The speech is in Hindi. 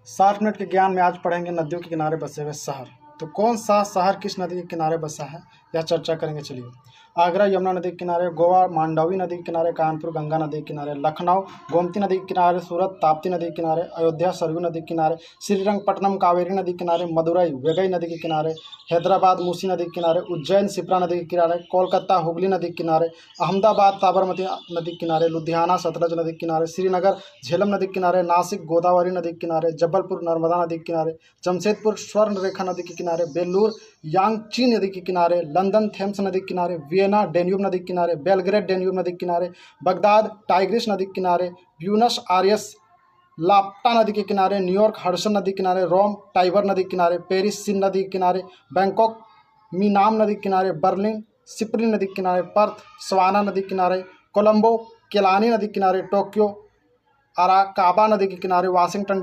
60 मिनट के ज्ञान में आज पढ़ेंगे नदियों के किनारे बसे हुए शहर। तो कौन सा शहर किस नदी के किनारे बसा है, यह चर्चा करेंगे। चलिए, आगरा यमुना नदी के किनारे, गोवा मांडवी नदी के किनारे, कानपुर गंगा नदी के किनारे, लखनऊ गोमती नदी के किनारे, सूरत ताप्ती नदी के किनारे, अयोध्या सरयू नदी के किनारे, श्रीरंगपट्टनम कावेरी नदी के किनारे, मदुरई वेगई नदी के किनारे, हैदराबाद मूसी नदी के किनारे, उज्जैन शिप्रा नदी के किनारे, कोलकाता हुगली नदी के किनारे, अहमदाबाद साबरमती नदी के किनारे, लुधियाना सतलज नदी के किनारे, श्रीनगर झेलम नदी के किनारे, नासिक गोदावरी नदी के किनारे, जबलपुर नर्मदा नदी के किनारे, जमशेदपुर स्वर्ण रेखा नदी के किनारे, बेलूर यांगची नदी के किनारे, लंदन थेम्स नदी के किनारे, वियना डेन्यूब नदी के किनारे, बेलग्रेड डेन्यूब नदी के किनारे, बगदाद टाइग्रिस नदी के किनारे, ब्यूनस आयर्स लाप्टा नदी के किनारे, न्यूयॉर्क हडसन नदी के किनारे, रोम टाइबर नदी के किनारे, पेरिस सिन नदी के किनारे, बैंकॉक मीनाम नदी के किनारे, बर्लिन सिप्री नदी के किनारे, पर्थ सवाना नदी के किनारे, कोलंबो केलानी नदी के किनारे, टोक्यो अराकाबा नदी के किनारे, वाशिंगटन